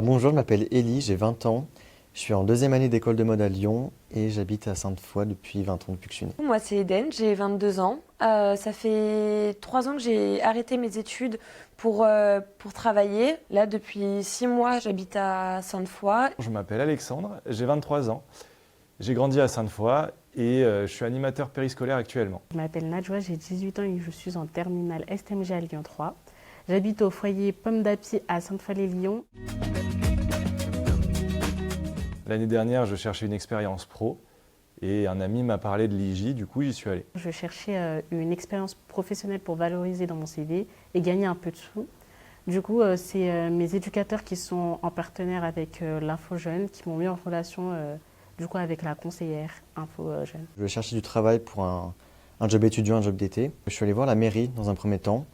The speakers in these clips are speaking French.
Bonjour, je m'appelle Élie, j'ai 20 ans. Je suis en deuxième année d'école de mode à Lyon et j'habite à Sainte-Foy depuis 20 ans, depuis que je suis né. Moi, c'est Eden, j'ai 22 ans. Ça fait 3 ans que j'ai arrêté mes études pour travailler. Là, depuis 6 mois, j'habite à Sainte-Foy. Je m'appelle Alexandre, j'ai 23 ans. J'ai grandi à Sainte-Foy et je suis animateur périscolaire actuellement. Je m'appelle Nadjoa, j'ai 18 ans et je suis en terminale STMG à Lyon 3. J'habite au foyer Pomme d'Api à Sainte-Foy-les-Lyons. L'année dernière, je cherchais une expérience pro et un ami m'a parlé de l'IJ, du coup j'y suis allé. Je cherchais une expérience professionnelle pour valoriser dans mon CV et gagner un peu de sous. Du coup, c'est mes éducateurs qui sont en partenaire avec l'Info Jeune qui m'ont mis en relation avec la conseillère Info Jeune. Je cherchais du travail pour un job étudiant, un job d'été. Je suis allé voir la mairie dans un premier temps,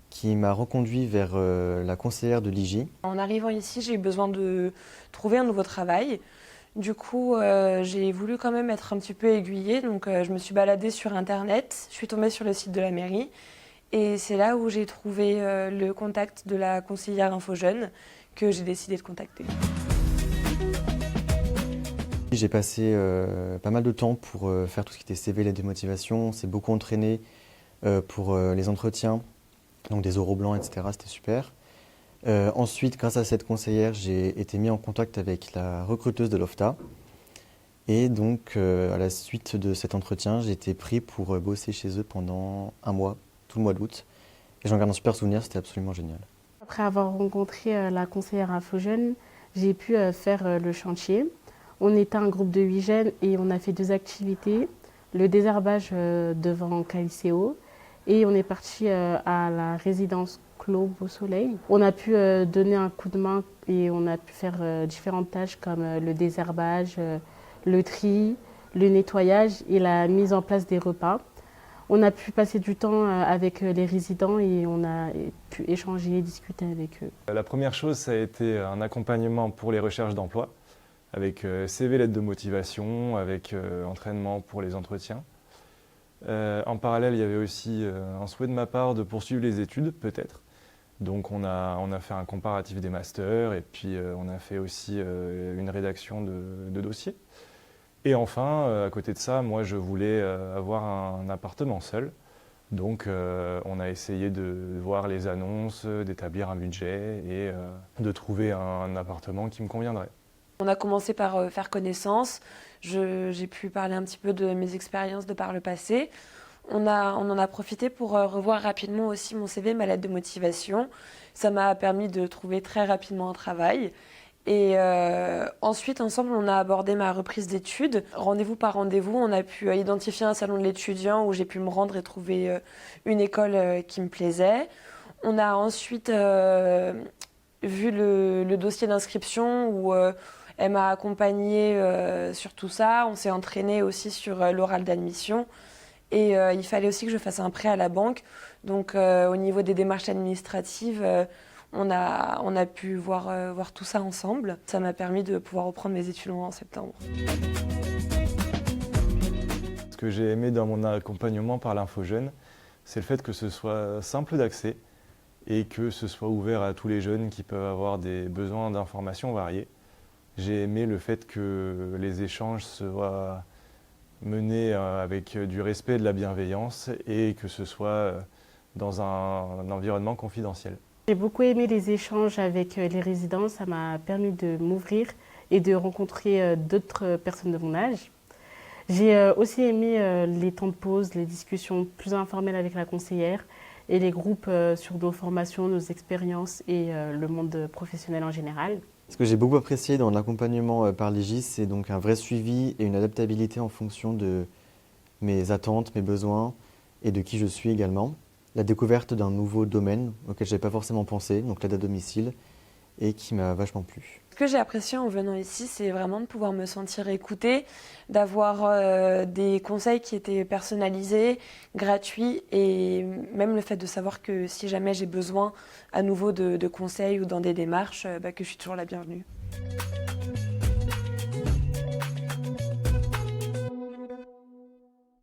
qui m'a reconduit vers la conseillère de l'IJ. En arrivant ici, j'ai eu besoin de trouver un nouveau travail. Du coup, j'ai voulu quand même être un petit peu aiguillée. Donc, je me suis baladée sur Internet. Je suis tombée sur le site de la mairie. Et c'est là où j'ai trouvé le contact de la conseillère Info Jeune que j'ai décidé de contacter. J'ai passé pas mal de temps pour faire tout ce qui était CV, lettre de motivation. On s'est beaucoup entraîné pour les entretiens, donc des oraux blancs, etc. C'était super. Ensuite, grâce à cette conseillère, j'ai été mis en contact avec la recruteuse de l'OFTA. Et donc, à la suite de cet entretien, j'ai été pris pour bosser chez eux pendant un mois, tout le mois d'août. Et j'en garde un super souvenir, c'était absolument génial. Après avoir rencontré la conseillère Info Jeune, j'ai pu faire le chantier. On était un groupe de 8 jeunes et on a fait 2 activités. Le désherbage devant Caliceo et on est parti à la résidence Clos Beau Soleil. On a pu donner un coup de main et on a pu faire différentes tâches comme le désherbage, le tri, le nettoyage et la mise en place des repas. On a pu passer du temps avec les résidents et on a pu échanger, discuter avec eux. La première chose, ça a été un accompagnement pour les recherches d'emploi, avec CV, lettre de motivation, avec entraînement pour les entretiens. En parallèle, il y avait aussi un souhait de ma part de poursuivre les études, peut-être. Donc on a fait un comparatif des masters et puis on a fait aussi une rédaction de dossier. Et enfin, à côté de ça, moi je voulais avoir un appartement seul. Donc on a essayé de voir les annonces, d'établir un budget et de trouver un appartement qui me conviendrait. On a commencé par faire connaissance. J'ai pu parler un petit peu de mes expériences de par le passé. On en a profité pour revoir rapidement aussi mon CV, ma lettre de motivation. Ça m'a permis de trouver très rapidement un travail. Et ensuite, ensemble, on a abordé ma reprise d'études. Rendez-vous par rendez-vous, on a pu identifier un salon de l'étudiant où j'ai pu me rendre et trouver une école qui me plaisait. On a ensuite vu le dossier d'inscription où elle m'a accompagnée sur tout ça. On s'est entraîné aussi sur l'oral d'admission. Et il fallait aussi que je fasse un prêt à la banque. Donc au niveau des démarches administratives, on a pu voir tout ça ensemble. Ça m'a permis de pouvoir reprendre mes études en septembre. Ce que j'ai aimé dans mon accompagnement par l'Info Jeune, c'est le fait que ce soit simple d'accès et que ce soit ouvert à tous les jeunes qui peuvent avoir des besoins d'informations variés. J'ai aimé le fait que les échanges soient menés avec du respect et de la bienveillance et que ce soit dans un environnement confidentiel. J'ai beaucoup aimé les échanges avec les résidents, ça m'a permis de m'ouvrir et de rencontrer d'autres personnes de mon âge. J'ai aussi aimé les temps de pause, les discussions plus informelles avec la conseillère et les groupes sur nos formations, nos expériences et le monde professionnel en général. Ce que j'ai beaucoup apprécié dans l'accompagnement par l'IJ, c'est donc un vrai suivi et une adaptabilité en fonction de mes attentes, mes besoins et de qui je suis également. La découverte d'un nouveau domaine auquel je n'avais pas forcément pensé, donc l'aide à domicile, et qui m'a vachement plu. Ce que j'ai apprécié en venant ici, c'est vraiment de pouvoir me sentir écoutée, d'avoir des conseils qui étaient personnalisés, gratuits, et même le fait de savoir que si jamais j'ai besoin à nouveau de conseils ou dans des démarches, que je suis toujours la bienvenue.